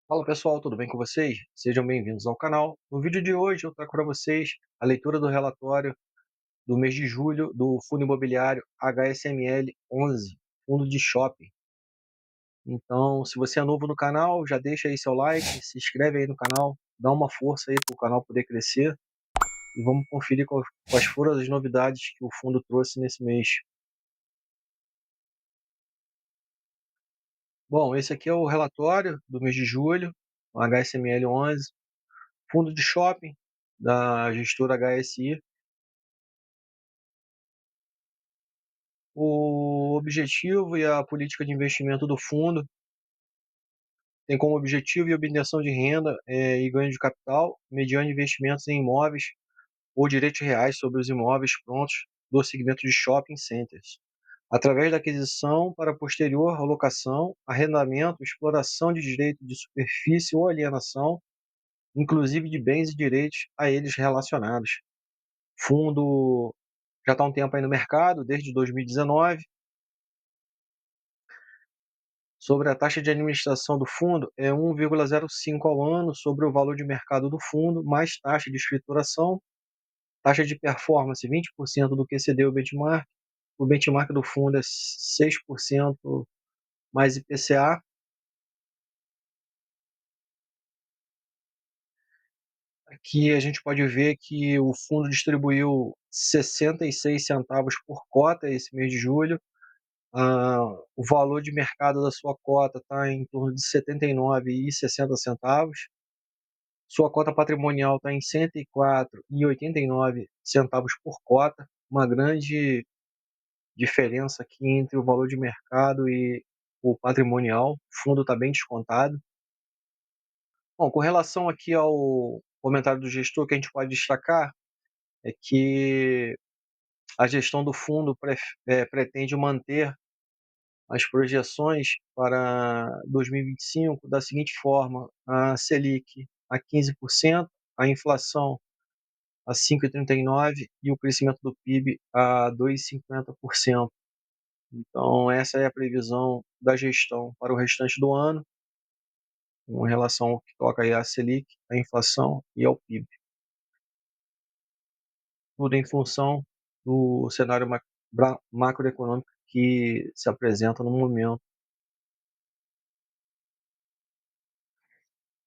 Fala pessoal, tudo bem com vocês? Sejam bem-vindos ao canal. No vídeo de hoje eu trago para vocês a leitura do relatório do mês de julho do Fundo Imobiliário HSML 11, Fundo de Shopping. Então, se você é novo no canal, já deixa aí seu like, se inscreve aí no canal, dá uma força aí para o canal poder crescer e vamos conferir quais foram as novidades que o fundo trouxe nesse mês. Bom, esse aqui é o relatório do mês de julho, o HSML 11, Fundo de Shopping da gestora HSI. O objetivo e a política de investimento do fundo tem como objetivo a obtenção de renda e ganho de capital mediante investimentos em imóveis ou direitos reais sobre os imóveis prontos do segmento de shopping centers, através da aquisição para posterior alocação, arrendamento, exploração de direito de superfície ou alienação, inclusive de bens e direitos a eles relacionados. O fundo já está há um tempo aí no mercado, desde 2019. Sobre a taxa de administração do fundo, é 1,05 ao ano sobre o valor de mercado do fundo, mais taxa de escrituração, taxa de performance 20% do que excedeu o benchmark. O benchmark do fundo é 6% mais IPCA. Aqui a gente pode ver que o fundo distribuiu 66 centavos por cota esse mês de julho. O valor de mercado da sua cota está em torno de 79,60 centavos. Sua cota patrimonial está em 104,89 centavos por cota, uma grande diferença aqui entre o valor de mercado e o patrimonial. O fundo está bem descontado. Bom, com relação aqui ao comentário do gestor, o que a gente pode destacar é que a gestão do fundo pretende manter as projeções para 2025 da seguinte forma: a Selic a 15%, a inflação a 5,39% e o crescimento do PIB a 2,50%. Então, essa é a previsão da gestão para o restante do ano, com relação ao que toca aí à Selic, à inflação e ao PIB. Tudo em função do cenário macroeconômico que se apresenta no momento.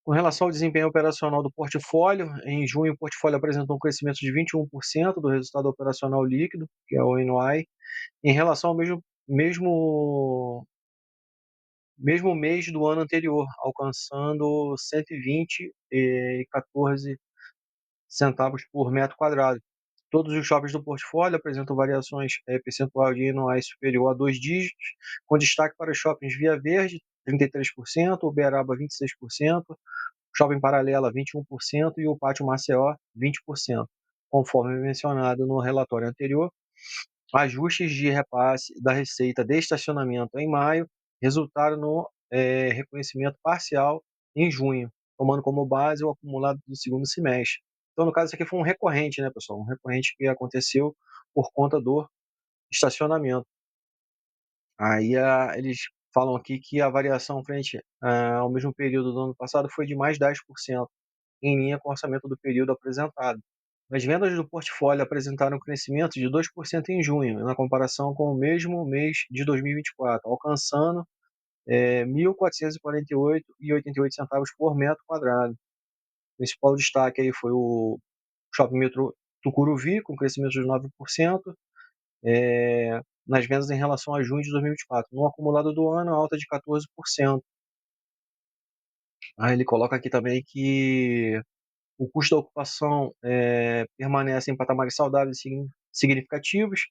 Com relação ao desempenho operacional do portfólio, em junho o portfólio apresentou um crescimento de 21% do resultado operacional líquido, que é o NOI, em relação ao mesmo mês do ano anterior, alcançando 120,14 centavos por metro quadrado. Todos os shoppings do portfólio apresentam variações percentual de NOI superior a 2 dígitos, com destaque para os shoppings Via Verde, 33%, Uberaba, 26%, Shopping Paralela, 21% e o Pátio Maceió, 20%. Conforme mencionado no relatório anterior, ajustes de repasse da receita de estacionamento em maio resultaram no reconhecimento parcial em junho, tomando como base o acumulado do segundo semestre. Então, no caso, isso aqui foi um recorrente, né, pessoal? Um recorrente que aconteceu por conta do estacionamento. Aí eles falam aqui que a variação frente ao mesmo período do ano passado foi de mais 10%, em linha com o orçamento do período apresentado. As vendas do portfólio apresentaram um crescimento de 2% em junho, na comparação com o mesmo mês de 2024, alcançando 1.448,88 centavos por metro quadrado. O principal destaque aí foi o Shopping Metrô Tucuruvi, com crescimento de 9%, nas vendas em relação a junho de 2024. No acumulado do ano, alta de 14%. Aí ele coloca aqui também que o custo da ocupação permanece em patamares saudáveis e significativos,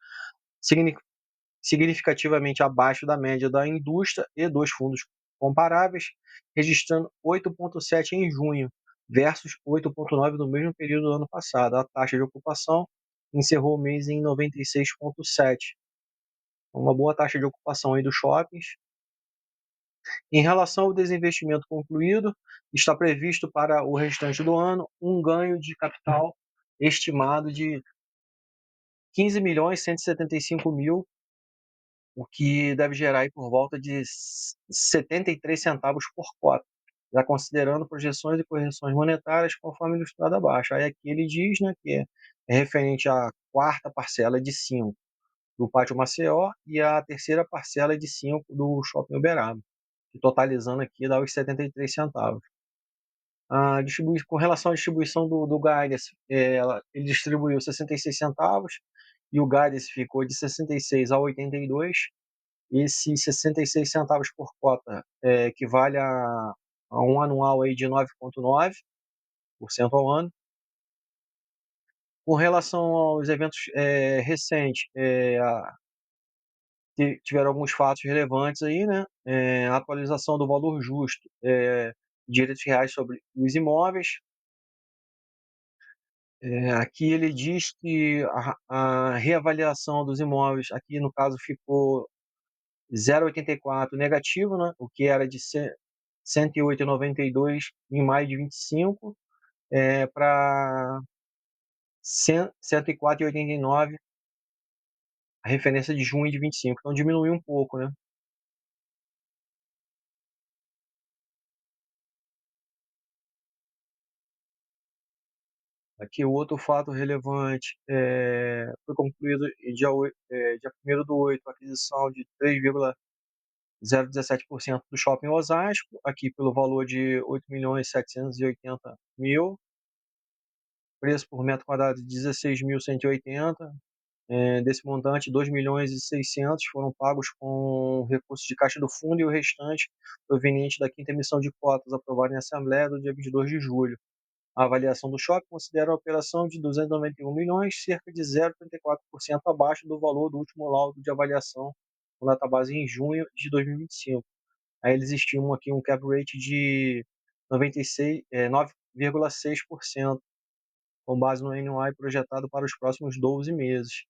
significativamente abaixo da média da indústria e dos fundos comparáveis, registrando 8,7 em junho, versus 8,9 no mesmo período do ano passado. A taxa de ocupação encerrou o mês em 96,7. Uma boa taxa de ocupação aí dos shoppings. Em relação ao desinvestimento concluído, está previsto para o restante do ano um ganho de capital estimado de 15.175.000, o que deve gerar aí por volta de 73 centavos por cota. já considerando projeções e correções monetárias conforme ilustrado abaixo. Aí aqui ele diz, né, que é referente à quarta parcela de 5 do Pátio Maceió e a terceira parcela de 5 do Shopping Uberaba, que totalizando aqui dá os 73 centavos. Com relação à distribuição do Guidance, ele distribuiu 66 centavos e o Guidance ficou de 66 a 82. Esses 66 centavos por cota equivale a um anual aí de 9,9% ao ano. Com relação aos eventos recentes, tiveram alguns fatos relevantes aí, né? A atualização do valor justo de direitos reais sobre os imóveis. Aqui ele diz que a reavaliação dos imóveis, aqui no caso ficou 0,84 negativo, né? O que era de 108,92 em maio de 25, para 104,89 a referência de junho de 25. Então diminuiu um pouco, né? Aqui o outro fato relevante foi concluído em dia 1º do 8, a aquisição de 3,017% do Shopping Osasco, aqui pelo valor de 8.780.000, preço por metro quadrado de 16.180. Desse montante, 2.600.000 foram pagos com recursos de caixa do fundo e o restante proveniente da quinta emissão de cotas aprovada em Assembleia do dia 22 de julho. A avaliação do shopping considera a operação de 291 milhões, cerca de 0,34% abaixo do valor do último laudo de avaliação, com database em junho de 2025. Aí eles estimam aqui um cap rate de 9,6%, com base no NOI projetado para os próximos 12 meses.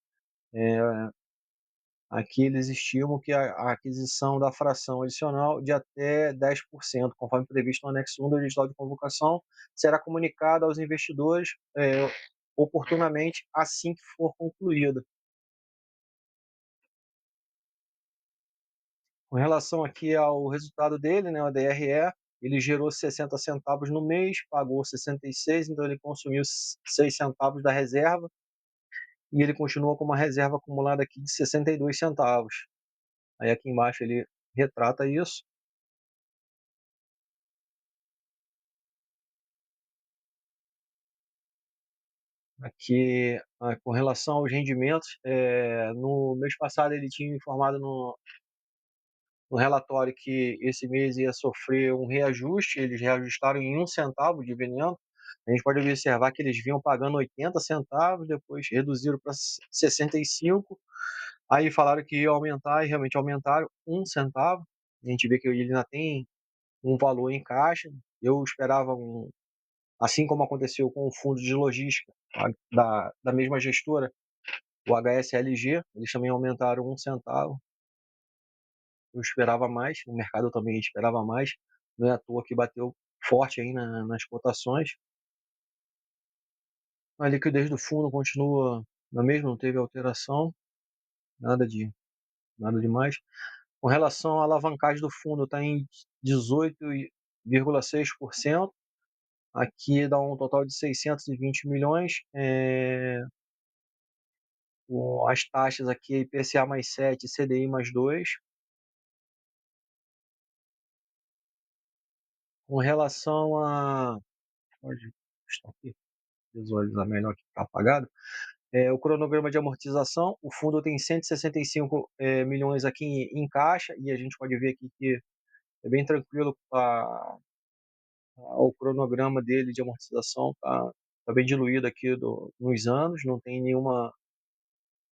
Aqui eles estimam que a aquisição da fração adicional de até 10%, conforme previsto no anexo 1 do edital de convocação, será comunicada aos investidores oportunamente assim que for concluída. Com relação aqui ao resultado dele, né, o DRE, ele gerou 60 centavos no mês, pagou 66, então ele consumiu 6 centavos da reserva, e ele continua com uma reserva acumulada aqui de 62 centavos. Aí aqui embaixo ele retrata isso. Aqui, com relação aos rendimentos, no mês passado ele tinha informado no relatório que esse mês ia sofrer um reajuste, eles reajustaram em 1 centavo de dividendo. A gente pode observar que eles vinham pagando 80 centavos, depois reduziram para 65, aí falaram que ia aumentar e realmente aumentaram 1 centavo. A gente vê que ele ainda tem um valor em caixa. Eu esperava assim como aconteceu com o fundo de logística da mesma gestora, o HSLG, eles também aumentaram 1 centavo. Eu esperava mais, o mercado também esperava mais, não é à toa que bateu forte aí nas cotações. A liquidez do fundo continua na mesma, não teve alteração, nada nada demais. Com relação à alavancagem do fundo, está em 18,6%. Aqui dá um total de 620 milhões. As taxas aqui, IPCA mais 7, CDI mais 2. Com relação a. Pode estar aqui, visualizar melhor que está apagado. O cronograma de amortização, o fundo tem 165 milhões aqui em caixa, e a gente pode ver aqui que é bem tranquilo o cronograma dele de amortização, tá bem diluído aqui nos anos, não tem nenhuma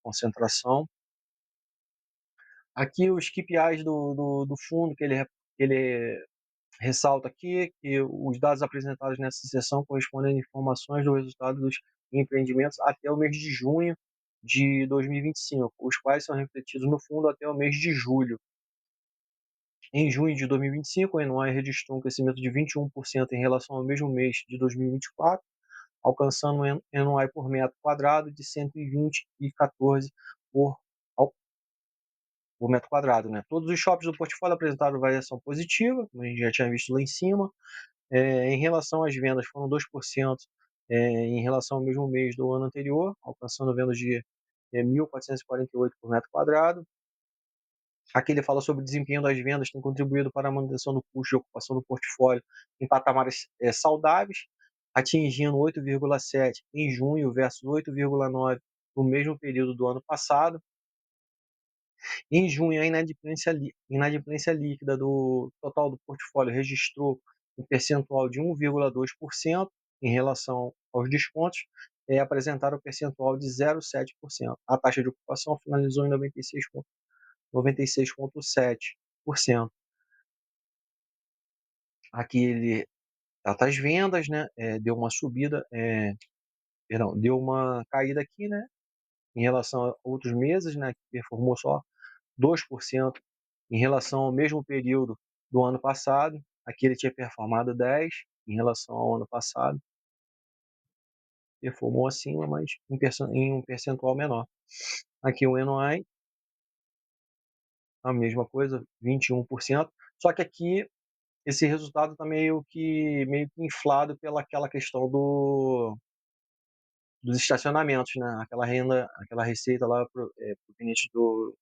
concentração. Aqui os KPIs do fundo, ele ressalta aqui que os dados apresentados nessa seção correspondem a informações do resultado dos empreendimentos até o mês de junho de 2025, os quais são refletidos no fundo até o mês de julho. Em junho de 2025, o NOI registrou um crescimento de 21% em relação ao mesmo mês de 2024, alcançando um NOI por metro quadrado de 120,14 por, por metro quadrado. Né? Todos os shoppings do portfólio apresentaram variação positiva, como a gente já tinha visto lá em cima. Em relação às vendas, foram 2% em relação ao mesmo mês do ano anterior, alcançando vendas de 1.448 por metro quadrado. Aqui ele fala sobre o desempenho das vendas, tem contribuído para a manutenção do custo de ocupação do portfólio em patamares saudáveis, atingindo 8,7 em junho versus 8,9 no mesmo período do ano passado. Em junho, a inadimplência líquida do total do portfólio registrou um percentual de 1,2% em relação aos descontos, apresentaram um percentual de 0,7%. A taxa de ocupação finalizou em 96,7%. Aqui ele trata as vendas, né? Deu uma subida, perdão, deu uma caída aqui, né? Em relação a outros meses, né? Que performou só 2% em relação ao mesmo período do ano passado. Aqui ele tinha performado 10 em relação ao ano passado, performou acima, mas em um percentual menor. Aqui o NOI, a mesma coisa, 21%, só que aqui esse resultado está meio que inflado pela aquela questão dos estacionamentos, né? Aquela renda, aquela receita lá proveniente do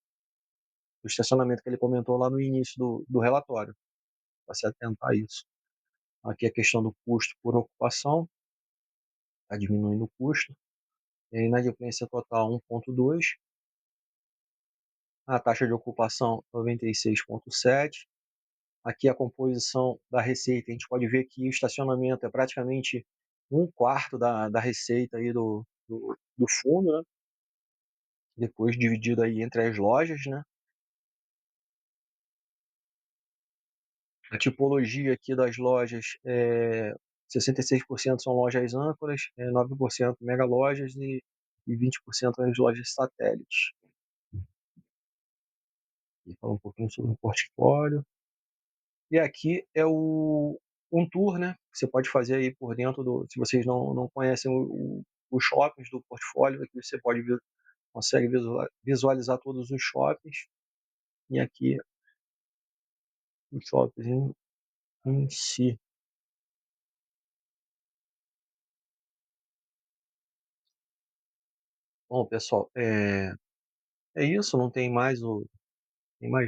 estacionamento que ele comentou lá no início do relatório, para se atentar a isso. Aqui a questão do custo por ocupação, está diminuindo o custo. Inadimplência total 1,2. A taxa de ocupação 96,7. Aqui a composição da receita, a gente pode ver que o estacionamento é praticamente um quarto da receita aí do fundo, né? Depois dividido aí entre as lojas, né? A tipologia aqui das lojas 66% são lojas âncoras, 9% mega lojas e 20% as lojas satélites. E falar um pouquinho sobre o portfólio. E aqui é um tour, né? Que você pode fazer aí por dentro se vocês não conhecem os shoppings do portfólio, aqui você consegue visualizar todos os shoppings. E aqui os shoppings em si. Bom, pessoal, é isso, não tem mais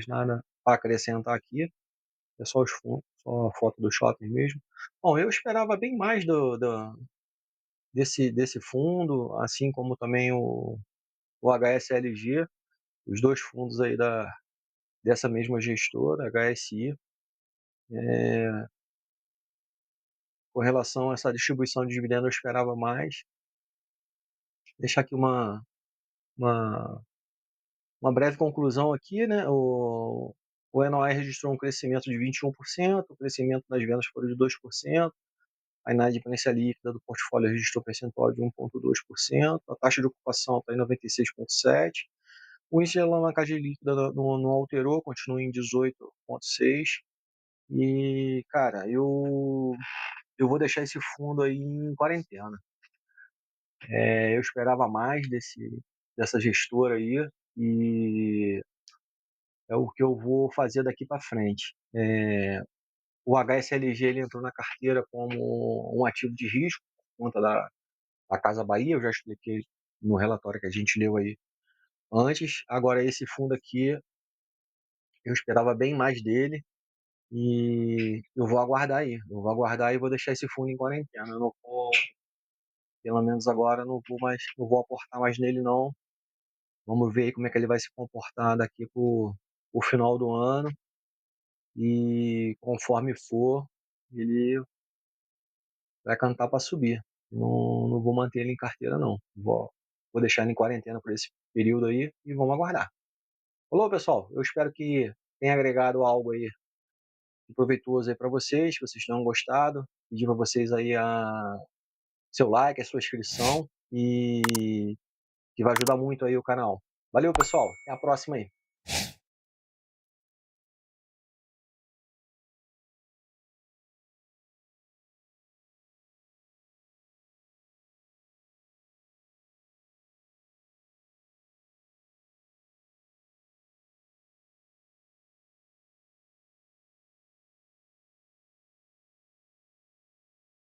nada para acrescentar aqui. É só os fundos, só a foto do shopping mesmo. Bom, eu esperava bem mais desse fundo, assim como também o HSLG, os dois fundos aí dessa mesma gestora, HSI. Com relação a essa distribuição de dividendos, eu esperava mais. Deixar aqui uma, uma breve conclusão aqui, né? O NOI registrou um crescimento de 21%, o crescimento das vendas foi de 2%, a inadimplência líquida do portfólio registrou percentual de 1,2%, a taxa de ocupação está em 96,7%, o índice de alavancagem líquida não alterou, continua em 18,6%, e, cara, eu vou deixar esse fundo aí em quarentena. Eu esperava mais dessa gestora aí, e é o que eu vou fazer daqui para frente. O HSLG ele entrou na carteira como um ativo de risco, por conta da Casa Bahia, eu já expliquei no relatório que a gente leu aí antes. Agora, esse fundo aqui, eu esperava bem mais dele, e eu vou aguardar aí. Eu vou aguardar e vou deixar esse fundo em quarentena. Eu não vou, pelo menos agora, não vou aportar mais nele, não. Vamos ver aí como é que ele vai se comportar daqui pro final do ano. E conforme for, ele vai cantar para subir. Não vou manter ele em carteira, não. Vou deixar ele em quarentena por esse período aí e vamos aguardar. Falou, pessoal? Eu espero que tenha agregado algo aí de proveitoso aí para vocês, que vocês tenham gostado. Pedir para vocês aí seu like, a sua inscrição, e que vai ajudar muito aí o canal. Valeu, pessoal. Até a próxima aí.